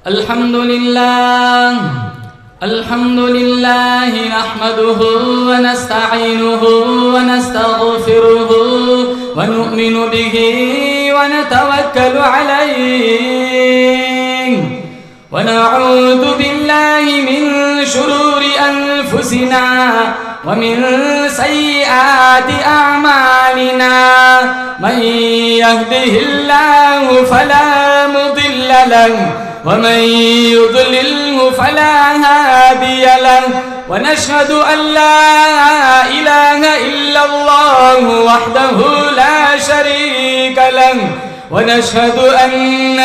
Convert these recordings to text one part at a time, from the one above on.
الحمد لله نحمده ونستعينه ونستغفره ونؤمن به ونتوكل عليه ونعوذ بالله من شرور أنفسنا ومن سيئات أعمالنا من يهده الله فلا مضل له ومن يضلله فلا هادي له ونشهد أن لا إله إلا الله وحده لا شريك له ونشهد أن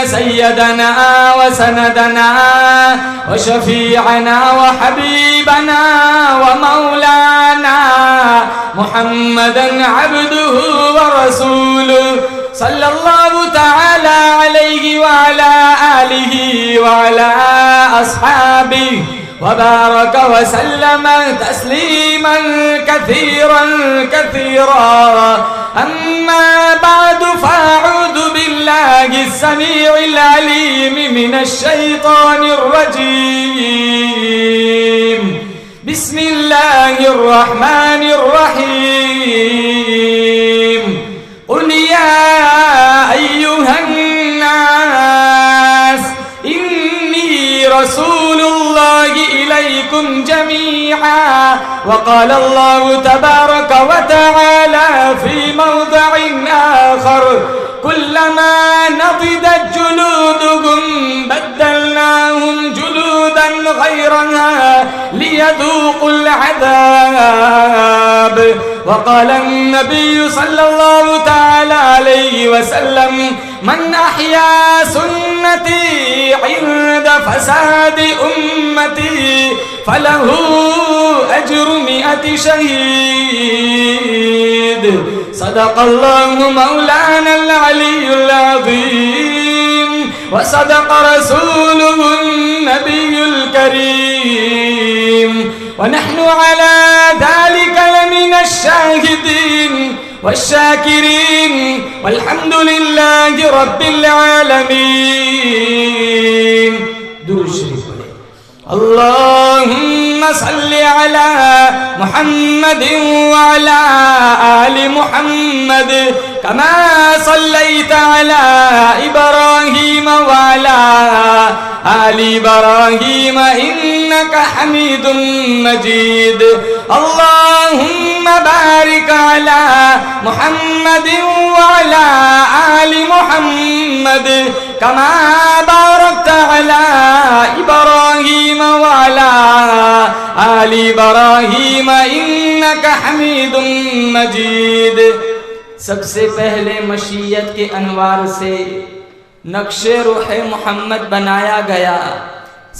سيدنا وسندنا وشفيعنا وحبيبنا ومولانا محمدا عبده ورسوله صلى الله تعالى عليه وعلى آله وعلى أصحابه وبارك وسلم تسليما كثيرا كثيرا أما بعد فأعوذ بالله السميع العليم من الشيطان الرجيم بسم الله الرحمن الرحيم قل يا أيها الناس إني رسول الله إليكم جميعا وقال الله تبارك وتعالى في موضع آخر كلما نضجت جلودهم بدلناهم جلودا غيرها ليذوقوا العذاب وقال النبي صلى الله تعالى عليه وسلم من أحيا سنتي عند فساد أمتي فله أجر 100 شهيد صدق الله مولانا العلي العظيم وصدق رسوله النبي الكريم ونحن على ذلك لمن الشاهدين والشاكرين والحمد لله رب العالمين. درود شریف اللهم صل على محمد وعلى آل محمد كما صليت على إبراهيم وعلى آل إبراهيم إنك حميد مجيد. اللهم بارك على محمد وعلى آل محمد كما باركت على إبراهيم وعلى آل إبراهيم إنك حميد مجيد. سب سے پہلے مشیت کے انوار سے نقش روح محمد بنایا گیا.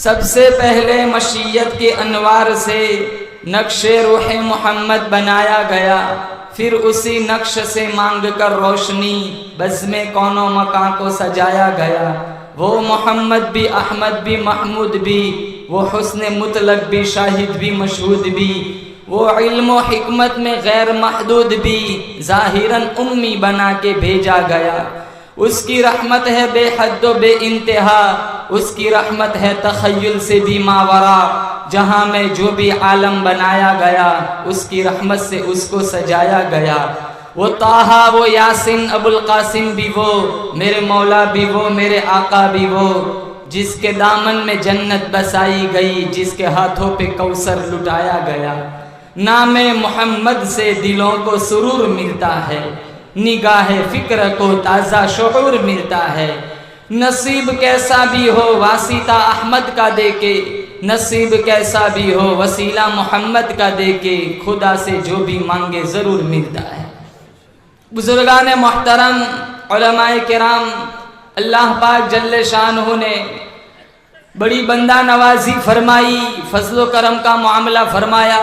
سب سے پہلے مشیت کے انوار سے نقش روح محمد بنایا گیا. پھر اسی نقش سے مانگ کر روشنی بزم کون و مکان کو سجایا گیا. وہ محمد بھی، احمد بھی، محمود بھی، وہ حسن مطلق بھی، شاہد بھی، مشہود بھی، وہ علم و حکمت میں غیر محدود بھی، ظاہراً امی بنا کے بھیجا گیا. اس کی رحمت ہے بے حد و بے انتہا، اس کی رحمت ہے تخیل سے بھی ماورا. جہاں میں جو بھی عالم بنایا گیا اس کی رحمت سے اس کو سجایا گیا. وہ طٰہٰ، وہ یاسین، ابو القاسم بھی وہ، میرے مولا بھی وہ، میرے آقا بھی وہ، جس کے دامن میں جنت بسائی گئی، جس کے ہاتھوں پہ کوثر لٹایا گیا. نام محمد سے دلوں کو سرور ملتا ہے، نگاہ فکر کو تازہ شعور ملتا ہے. نصیب کیسا بھی ہو واسطہ احمد کا دے کے، نصیب کیسا بھی ہو وسیلہ محمد کا دے کے، خدا سے جو بھی مانگے ضرور ملتا ہے. بزرگان محترم، علماء کرام، اللہ پاک جل شانہ نے بڑی بندہ نوازی فرمائی، فضل و کرم کا معاملہ فرمایا.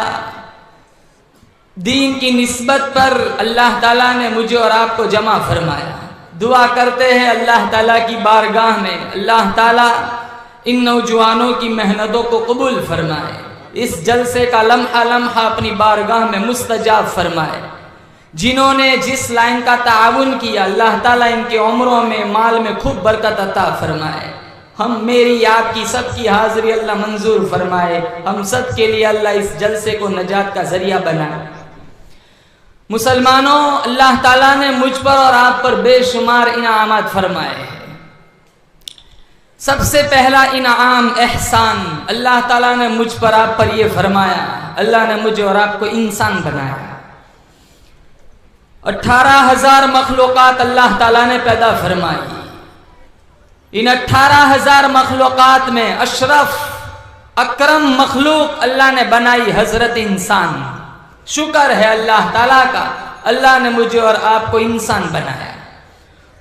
دین کی نسبت پر اللہ تعالیٰ نے مجھے اور آپ کو جمع فرمایا. دعا کرتے ہیں اللہ تعالیٰ کی بارگاہ میں اللہ تعالیٰ ان نوجوانوں کی محنتوں کو قبول فرمائے، اس جلسے کا لمحہ لمحہ اپنی بارگاہ میں مستجاب فرمائے. جنہوں نے جس لائن کا تعاون کیا اللہ تعالیٰ ان کے عمروں میں، مال میں خوب برکت عطا فرمائے. ہم میری آپ کی سب کی حاضری اللہ منظور فرمائے، ہم سب کے لیے اللہ اس جلسے کو نجات کا ذریعہ بنائے۔ مسلمانوں، اللہ تعالیٰ نے مجھ پر اور آپ پر بے شمار انعامات فرمائے ہیں۔ سب سے پہلا انعام احسان، اللہ تعالیٰ نے مجھ پر آپ پر یہ فرمایا، اللہ نے مجھے اور آپ کو انسان بنایا۔ 18,000 مخلوقات اللہ تعالیٰ نے پیدا فرمائی۔ ان 18,000 مخلوقات میں اشرف اکرم مخلوق اللہ نے بنائی حضرت انسان۔ شکر ہے اللہ تعالیٰ کا، اللہ نے مجھے اور آپ کو انسان بنایا۔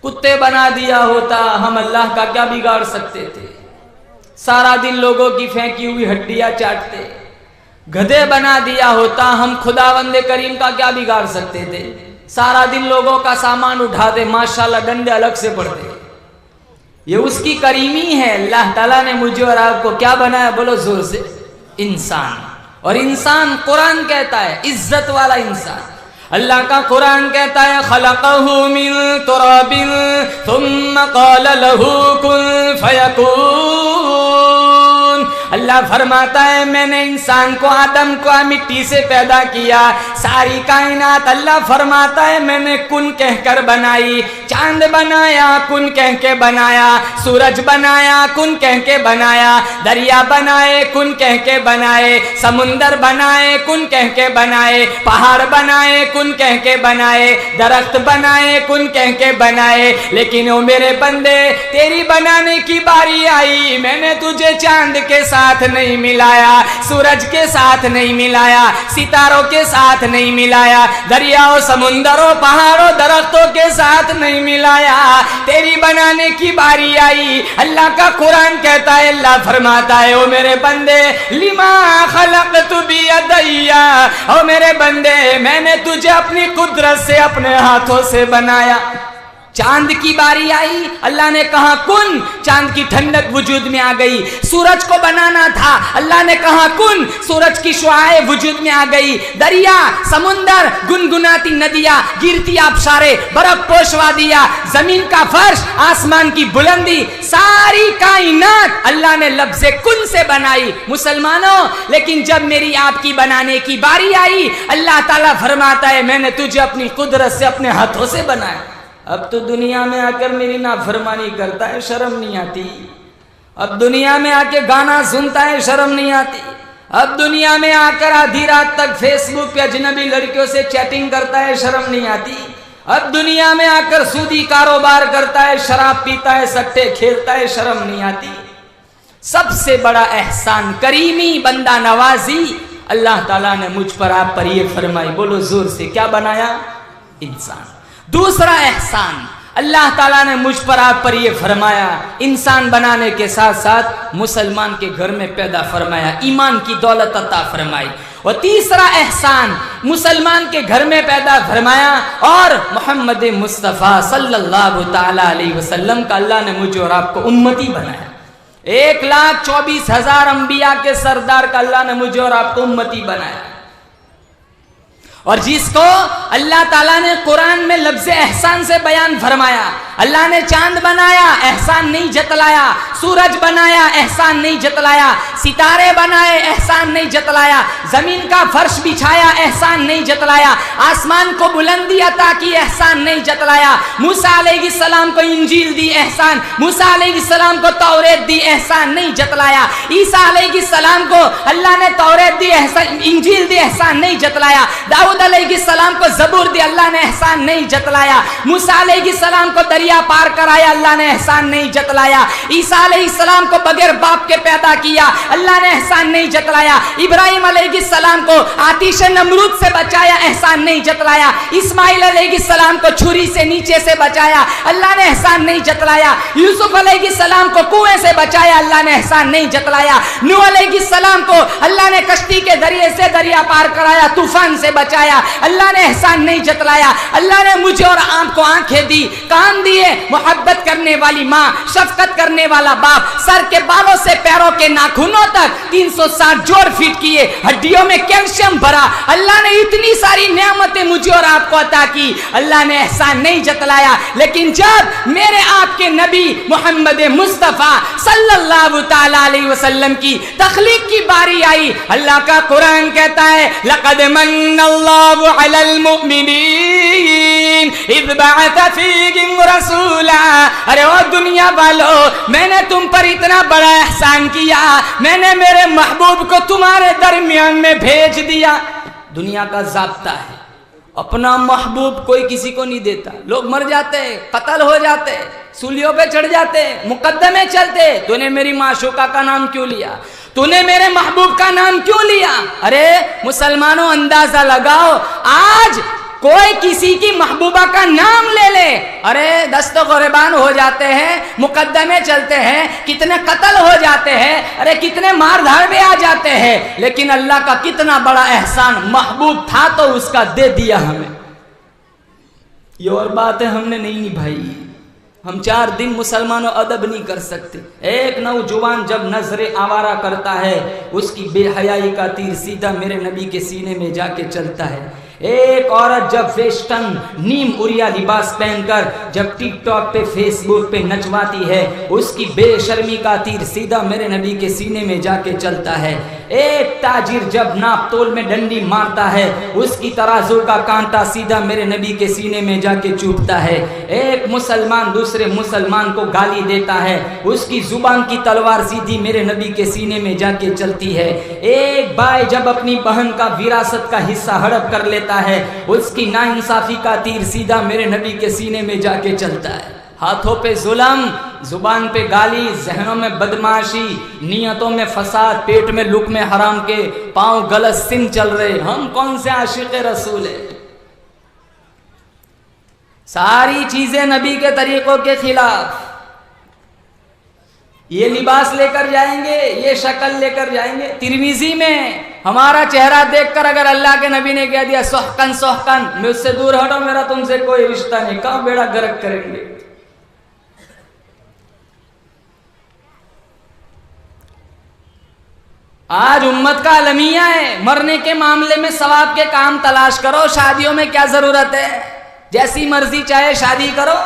کتے بنا دیا ہوتا ہم اللہ کا کیا بگاڑ سکتے تھے؟ سارا دن لوگوں کی پھینکی ہوئی ہڈیاں چاٹتے۔ گدھے بنا دیا ہوتا ہم خداوند کریم کا کیا بگاڑ سکتے تھے؟ سارا دن لوگوں کا سامان اٹھاتے، ماشاءاللہ ڈنڈے الگ سے پڑتے۔ یہ اس کی کریمی ہے، اللہ تعالیٰ نے مجھے اور آپ کو کیا بنایا؟ بولو زور سے، انسان۔ اور انسان قرآن کہتا ہے عزت والا انسان۔ اللہ کا قرآن کہتا ہے خلقہ من تراب ثم قال له کن فیکون۔ اللہ فرماتا ہے میں نے انسان کو، آدم کو مٹی سے پیدا کیا۔ ساری کائنات اللہ فرماتا ہے میں نے کن کہہ کر بنائی۔ چاند بنایا کن کہہ کے بنایا، سورج بنایا کن کہہ کے بنایا، دریا بنائے کن کہہ کے بنائے، سمندر بنائے کن کہہ کے بنائے، پہاڑ بنائے کن کہہ کے بنائے، درخت بنائے کن کہہ کے بنائے۔ لیکن او میرے بندے، تیری بنانے کی باری آئی، میں نے تجھے چاند کے ساتھ نہیں ملایا، سورج کے ساتھ نہیں ملایا، ستاروں کے ساتھ نہیں ملایا، دریاؤں سمندروں پہاڑوں درختوں کے ساتھ نہیں ملایا۔ تیری بنانے کی باری آئی، اللہ کا قرآن کہتا ہے، اللہ فرماتا ہے او میرے بندے لما خلقت بیدی، او میرے بندے میں نے تجھے اپنی قدرت سے اپنے ہاتھوں سے بنایا۔ چاند کی باری آئی، اللہ نے کہا کن، چاند کی ٹھنڈک وجود میں آ گئی۔ سورج کو بنانا تھا، اللہ نے کہا کن، سورج کی شعاعیں وجود میں آ گئی۔ دریا، سمندر، گنگناتی ندیاں، گرتی آبشاریں، برف پوش وادیاں، زمین کا فرش، آسمان کی بلندی، ساری کائنات اللہ نے لفظ کن سے بنائی۔ مسلمانوں، لیکن جب میری آپ کی بنانے کی باری آئی، اللہ تعالیٰ فرماتا ہے میں نے تجھے اپنی قدرت سے اپنے ہاتھوں سے بنایا۔ اب تو دنیا میں آ کر میری نافرمانی کرتا ہے، شرم نہیں آتی۔ اب دنیا میں آ کے گانا سنتا ہے، شرم نہیں آتی۔ اب دنیا میں آ کر آدھی رات تک فیس بک پہ اجنبی لڑکیوں سے چیٹنگ کرتا ہے، شرم نہیں آتی۔ اب دنیا میں آ کر سودی کاروبار کرتا ہے، شراب پیتا ہے، سٹے کھیلتا ہے، شرم نہیں آتی۔ سب سے بڑا احسان، کریمی، بندہ نوازی اللہ تعالیٰ نے مجھ پر آپ پر یہ فرمائی، بولو زور سے، کیا بنایا؟ انسان۔ دوسرا احسان اللہ تعالیٰ نے مجھ پر آپ پر یہ فرمایا، انسان بنانے کے ساتھ ساتھ مسلمان کے گھر میں پیدا فرمایا، ایمان کی دولت عطا فرمائی۔ اور تیسرا احسان مسلمان کے گھر میں پیدا فرمایا اور محمد مصطفیٰ صلی اللہ تعالیٰ علیہ وسلم کا اللہ نے مجھے اور آپ کو امتی بنایا۔ 1,24,000 انبیاء کے سردار کا اللہ نے مجھے اور آپ کو امتی بنایا۔ اور جس کو اللہ تعالیٰ نے قرآن میں لفظ احسان سے بیان فرمایا، اللہ نے چاند بنایا، احسان نہیں جتلایا، سورج بنایا، احسان نہیں جتلایا، ستارے بنائے، احسان نہیں جتلایا، زمین کا فرش بچھایا، احسان نہیں جتلایا، آسمان کو بلندی عطا کی، احسان نہیں جتلایا، موسیٰ علیہ السلام کو انجیل دی، احسان، موسیٰ علیہ السلام کو توریت دی، احسان نہیں جتلایا، عیسیٰ علیہ السلام کو اللہ نے توریت دی، انجیل دی، احسان نہیں جتلایا، داؤد علیہ السلام کو زبور دی، اللہ نے احسان نہیں جتلایا، موسیٰ علیہ السلام کو دریا پار کرایا، اللہ نے احسان نہیں جتلایا، عیسیٰ علیہ السلام کو بغیر باپ کے پیدا کیا، اللہ نے احسان نہیں جتلایا، ابراہیم علیہ السلام کو آتش نمرود سے بچایا، احسان نہیں جتلایا، اسماعیل علیہ السلام کو چھری سے نیچے سے بچایا، اللہ نے احسان نہیں جتلایا، یوسف علیہ السلام کو کنویں سے بچایا، اللہ نے احسان نہیں جتلایا، نوح علیہ السلام کو اللہ نے کشتی کے ذریعے سے دریا پار کرایا، طوفان سے بچایا، اللہ نے احسان احسان نہیں جتلایا؟ اللہ نے مجھے اور آپ کو آنکھیں دی، کان دیے، محبت کرنے والی ماں، شفقت کرنے والا باپ، سر کے بالوں سے پیروں کے ناخنوں تک 360 جوڑ فٹ کیے، ہڈیوں میں کیلشیم بھرا، اللہ نے اتنی ساری نعمتیں مجھے اور آپ کو عطا کی، اللہ نے احسان نہیں جتلایا۔ لیکن جب میرے آپ کے نبی محمد مصطفیٰ صلی اللہ تعالی علیہ وسلم کی تخلیق کی باری آئی، اللہ کا قرآن کہتا ہے لقد من اللہ علی المؤمنین اذ بعث فیہم رسولا، ارے او دنیا والو، میں نے تم پر اتنا بڑا احسان کیا، میں نے میرے محبوب کو تمہارے درمیان میں بھیج دیا۔ دنیا کا ضابطہ ہے، اپنا محبوب کوئی کسی کو نہیں دیتا، لوگ مر جاتے، قتل ہو جاتے، سولیوں پہ چڑھ جاتے، مقدمے چلتے، تو نے میری معشوقہ کا نام کیوں لیا، تو نے میرے محبوب کا نام کیوں لیا؟ ارے مسلمانوں اندازہ لگاؤ، آج کوئی کسی کی محبوبہ کا نام لے لے، ارے دست و قربان ہو جاتے ہیں، مقدمے چلتے ہیں، کتنے قتل ہو جاتے ہیں، ارے کتنے مار دھاڑ میں آ جاتے ہیں، لیکن اللہ کا کتنا بڑا احسان، محبوب تھا تو اس کا دے دیا ہمیں۔ یہ اور بات ہے ہم نے نہیں نبھائی، ہم 4 دن مسلمانوں ادب نہیں کر سکتے۔ ایک نوجوان جب نظر آوارہ کرتا ہے، اس کی بے حیائی کا تیر سیدھا میرے نبی کے سینے میں جا کے چلتا ہے۔ ایک عورت جب ویسٹرن نیم اوریا لباس پہن کر جب ٹک ٹاک پہ فیس بک پہ نچواتی ہے، اس کی بے شرمی کا تیر سیدھا میرے نبی کے سینے میں جا کے چلتا ہے۔ ایک تاجر جب ناپ تول میں ڈنڈی مارتا ہے، اس کی ترازو کا کانٹا سیدھا میرے نبی کے سینے میں جا کے چوبتا ہے۔ ایک مسلمان دوسرے مسلمان کو گالی دیتا ہے، اس کی زبان کی تلوار سیدھی میرے نبی کے سینے میں جا کے چلتی ہے۔ ایک بھائی جب اپنی بہن کا وراثت کا حصہ ہڑپ کر لیتا ہے، اس کی ناانصافی کا تیر سیدھا میرے نبی کے سینے میں جا کے چلتا ہے۔ ہاتھوں پہ ظلم، زبان پہ گالی، ذہنوں میں بدمعاشی، نیتوں میں فساد، پیٹ میں لقم حرام کے، پاؤں غلط سن چل رہے، ہم کون سے عاشق رسول ہیں؟ ساری چیزیں نبی کے طریقوں کے خلاف۔ یہ لباس لے کر جائیں گے، یہ شکل لے کر جائیں گے۔ ترمذی میں ہمارا چہرہ دیکھ کر اگر اللہ کے نبی نے کہہ دیا سحقن سحقن، میں اس سے دور ہٹو، میرا تم سے کوئی رشتہ نہیں، کہاں بیڑا گرک کریں گے؟ آج امت کا المیہ ہے، مرنے کے معاملے میں ثواب کے کام تلاش کرو، شادیوں میں کیا ضرورت ہے؟ جیسی مرضی چاہے شادی کرو،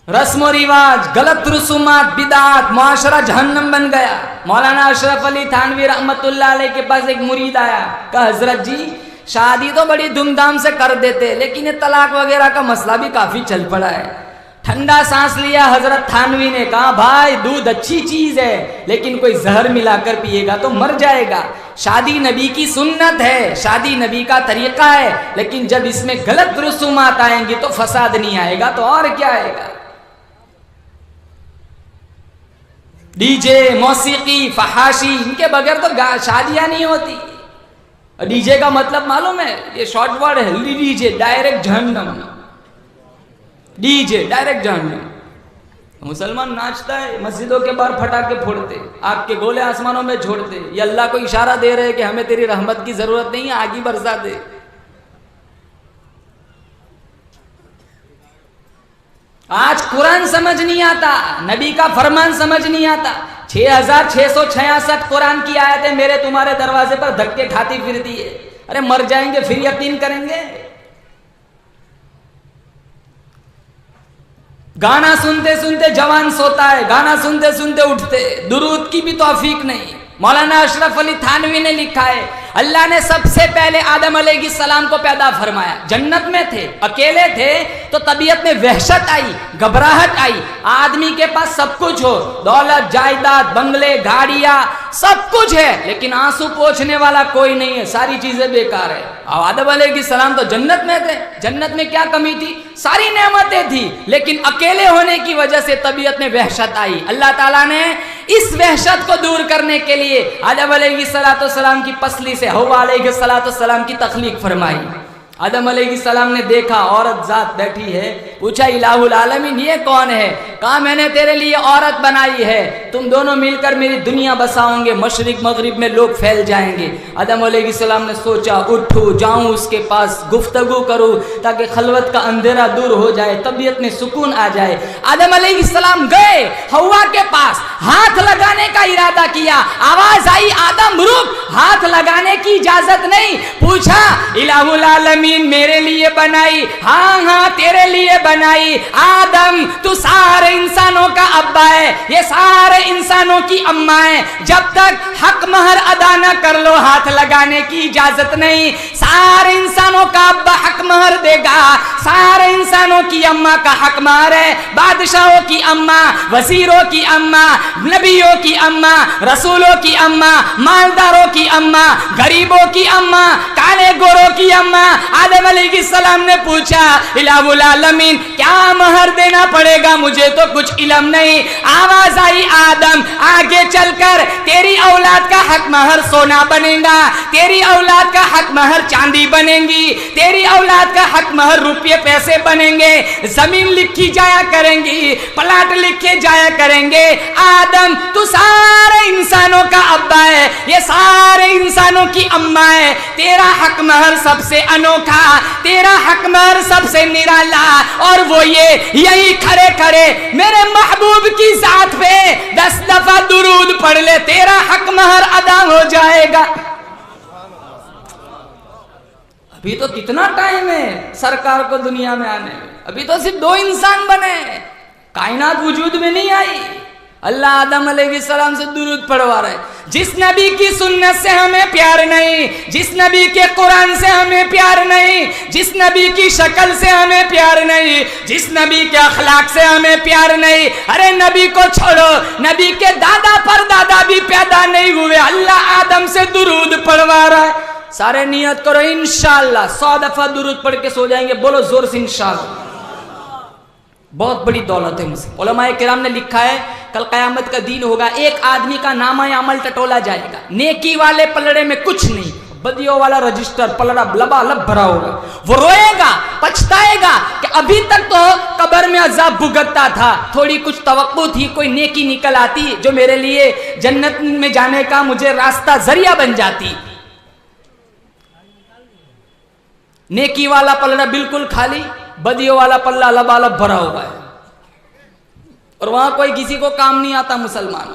رسم و رواج، غلط رسومات، بدعات، معاشرہ جہنم بن گیا۔ مولانا اشرف علی تھانوی رحمت اللہ علیہ کے پاس ایک مرید آیا، کہا حضرت جی شادی تو بڑی دھوم دھام سے کر دیتے، لیکن یہ طلاق وغیرہ کا مسئلہ بھی کافی چل پڑا ہے۔ ٹھنڈا سانس لیا حضرت تھانوی نے، کہا بھائی دودھ اچھی چیز ہے، لیکن کوئی زہر ملا کر پیے گا تو مر جائے گا۔ شادی نبی کی سنت ہے، شادی نبی کا طریقہ ہے، لیکن جب اس میں غلط رسومات آئیں گی تو فساد نہیں آئے گا تو اور کیا آئے گا؟ ڈی جے، موسیقی، فحاشی، ان کے بغیر تو شادیاں نہیں ہوتی۔ ڈی جے کا مطلب معلوم ہے؟ یہ شارٹ ورڈ ہے، ڈی جے ڈائریکٹ جہنم، ڈی جے ڈائریکٹ جہنم۔ مسلمان ناچتا ہے، مسجدوں کے باہر پھٹاکے پھوڑتے، آگ کے گولے آسمانوں میں چھوڑتے، یہ اللہ کو اشارہ دے رہے کہ ہمیں تیری رحمت کی ضرورت نہیں ہے، آگ ہی برسا دے۔ آج قرآن سمجھ نہیں آتا، نبی کا فرمان سمجھ نہیں آتا، 6666 قرآن کی آیتیں میرے تمہارے دروازے پر دھکے کھاتی پھرتی ہے۔ ارے مر جائیں گے پھر یقین کریں گے؟ گانا سنتے سنتے جوان سوتا ہے، گانا سنتے سنتے اٹھتے، درود کی بھی توفیق نہیں۔ مولانا اشرف علی تھانوی نے لکھا ہے اللہ نے سب سے پہلے آدم علیہ السلام کو پیدا فرمایا، جنت میں تھے، اکیلے تھے، تو طبیعت میں وحشت آئی، گھبراہٹ آئی۔ آدمی کے پاس سب کچھ ہو، دولت، جائیداد، بنگلے، گاڑیاں، سب کچھ ہے، لیکن آنسو پوچھنے والا کوئی نہیں ہے، ساری چیزیں بیکار ہے۔ آدم علیہ السلام تو جنت میں تھے، جنت میں کیا کمی تھی؟ ساری نعمتیں تھی، لیکن اکیلے ہونے کی وجہ سے طبیعت میں وحشت آئی۔ اللہ تعالیٰ نے اس وحشت کو دور کرنے کے لیے آدم علیہ السلام کی پسلی سے حوا علیہ السلام کی تخلیق فرمائی۔ آدم علیہ السلام نے دیکھا عورت ذات بیٹھی ہے، پوچھا الہ العالمین یہ کون ہے؟ کہا میں نے تیرے لیے عورت بنائی ہے، تم دونوں مل کر میری دنیا بساؤں گے، مشرق مغرب میں لوگ پھیل جائیں گے۔ آدم علیہ السلام نے سوچا اٹھوں جاؤں اس کے پاس گفتگو کروں تاکہ خلوت کا اندھیرا دور ہو جائے، طبیعت میں سکون آ جائے۔ آدم علیہ السلام گئے ہوا کے پاس، ہاتھ لگانے کا ارادہ کیا، آواز آئی آدم رک، ہاتھ لگانے کی اجازت نہیں۔ پوچھا الہ العالمین میرے لیے بنائی؟ ہاں ہاں تیرے لیے بنائی۔ آدم تو سارے انسانوں کا ابا ہے، یہ سارے انسانوں کی اماں ہے، جب تک حق مہر ادا نہ کر لو ہاتھ لگانے کی اجازت نہیں۔ سارے انسانوں کا ابا حق مہر دے گا، سارے انسانوں کی اماں کا حق مہر ہے، بادشاہوں کی اماں، وزیروں کی اماں، نبیوں کی اماں، رسولوں کی اماں، مالداروں کی اماں، غریبوں کی اماں، کالے گوروں کی اماں۔ آدم علیہ السلام نے پوچھا الہ العالمین کیا مہر دینا پڑے گا؟ مجھے تو کچھ علم نہیں۔ آواز آئی آدم آگے چل کر تیری اولاد کا حق مہر سونا بنے گا، تیری اولاد کا حق مہر چاندی بنے گی، تیری اولاد کا حق مہر روپے پیسے بنیں گے، زمین لکھی جایا کریں گی، پلاٹ لکھے جایا کریں گے۔ آدم تو سارے انسانوں کا ابا ہے، یہ سارے انسانوں کی اماں ہے، تیرا حق مہر سب سے انوکھا، تیرا حق مہر سب سے نرالا، اور وہ یہی کھڑے کھڑے میرے محبوب کی ذات پہ 10 دفعہ درود پڑھ لے، تیرا حق مہر ادا ہو جائے گا۔ ابھی تو کتنا ٹائم ہے سرکار کو دنیا میں آنے میں، ابھی تو صرف 2 انسان بنے، کائنات وجود میں نہیں آئی۔ اللہ آدم علیہ السلام سے درود پڑھوا رہے۔ جس نبی کی سنت سے ہمیں پیار نہیں، جس نبی کے قرآن سے ہمیں پیار نہیں، جس نبی کی شکل سے ہمیں پیار نہیں، جس نبی کے اخلاق سے ہمیں پیار نہیں، ارے نبی کو چھوڑو، نبی کے دادا پر دادا بھی پیدا نہیں ہوئے، اللہ آدم سے درود پڑھوا رہا ہے۔ سارے نیت کرو انشاءاللہ 100 دفعہ درود پڑھ کے سو جائیں گے، بولو زور سے انشاءاللہ۔ بہت بڑی دولت ہے مسلم۔ علماء کرام نے لکھا ہے کل قیامت کا دن ہوگا، ایک آدمی کا نامہ عمل ٹٹولا جائے گا، نیکی والے پلڑے میں کچھ نہیں، بدیوں والا رجسٹر پلڑا لبالب بھرا ہوگا۔ وہ روئے گا، پچھتائے گا کہ ابھی تک تو قبر میں عذاب بھگتتا تھا، تھوڑی کچھ توقع تھی کوئی نیکی نکل آتی جو میرے لیے جنت میں جانے کا مجھے راستہ ذریعہ بن جاتی۔ نیکی والا پلڑا بالکل خالی، بدیوں والا پلڑا لبالب بھرا ہوا ہے، اور وہاں کوئی کسی کو کام نہیں آتا۔ مسلمان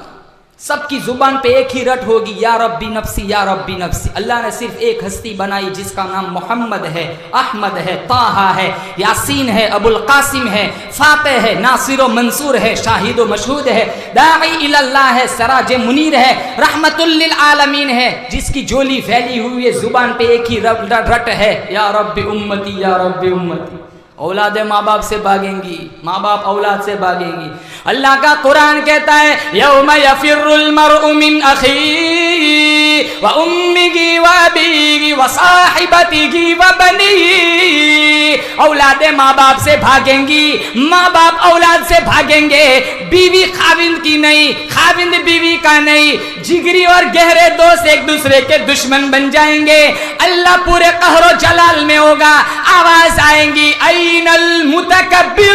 سب کی زبان پہ ایک ہی رٹ ہوگی، یا ربی نفسی یا ربی نفسی۔ اللہ نے صرف ایک ہستی بنائی جس کا نام محمد ہے، احمد ہے، طٰہٰ ہے، یاسین ہے، ابو القاسم ہے، فاتح ہے، ناصر و منصور ہے، شاہد و مشہود ہے، داعی الی اللہ ہے، سراج منیر ہے، رحمت للعالمین ہے، جس کی جولی پھیلی ہوئی ہے، زبان پہ ایک ہی رٹ ہے، یا رب امتی یا رب امتی۔ اولادیں ماں باپ سے بھاگیں گی، ماں باپ اولاد سے بھاگیں گی۔ اللہ کا قرآن کہتا ہے یوم یفر المرء من اخیہ وامہ وابیہ وصاحبتہ وبنیہ۔ اولادیں ماں باپ سے بھاگیں گی، ماں باپ اولاد سے بھاگیں گے، بیوی خاوند کی نہیں، خاوند بیوی کا نہیں، جگری اور گہرے دوست ایک دوسرے کے دشمن بن جائیں گے۔ اللہ پورے قہر و جلال میں ہوگا، آواز آئیں گی این المتکبرون،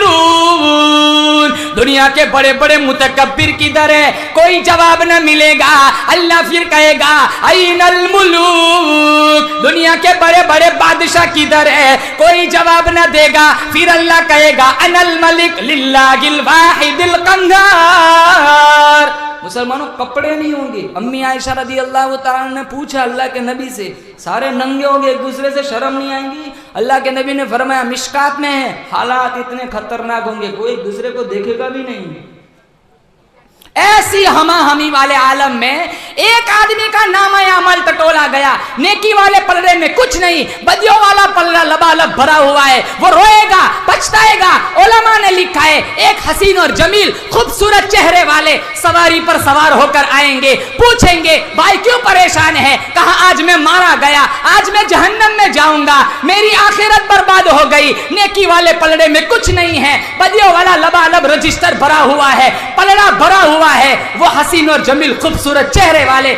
دنیا کے بڑے بڑے متکبر کدھر ہے؟ کوئی جواب نہ ملے گا۔ اللہ پھر کہے گا این الملوک، دنیا کے بڑے بڑے بادشاہ کدھر ہے؟ کوئی جواب نہ دے گا۔ پھر اللہ کہے گا انا الملک للہ الواحد القہار۔ مسلمانوں کپڑے نہیں ہوں گے۔ امی عائشہ رضی اللہ تعالیٰ نے پوچھا اللہ کے نبی سے، سارے ننگے ہوں گے، ایک دوسرے سے شرم نہیں آئیں گی؟ اللہ کے نبی نے فرمایا مشکات میں ہے، حالات اتنے خطرناک ہوں گے کوئی ایک دوسرے کو دیکھے گا بھی نہیں۔ ایسی ہما ہمی والے عالم میں ایک آدمی کا نامہ عمل ٹٹولا گیا، نیکی والے پلڑے میں کچھ نہیں، بدیوں والا پلڑا لبالب بھرا ہوا ہے، وہ روئے گا، پچھتائے گا۔ علماء نے لکھا ہے ایک حسین اور جمیل خوبصورت چہرے والے سواری پر سوار ہو کر آئیں گے، پوچھیں گے بھائی کیوں پریشان ہے؟ کہا آج میں مارا گیا، آج میں جہنم میں جاؤں گا، میری آخرت برباد ہو گئی۔ نیکی والے پلڑے میں کچھ نہیں ہے، بدیوں والا لبالب رجسٹر بھرا ہوا ہے، پلڑا بھرا ہوا ہے۔ وہ حسین اور جمیل خوبصورت چہرے والے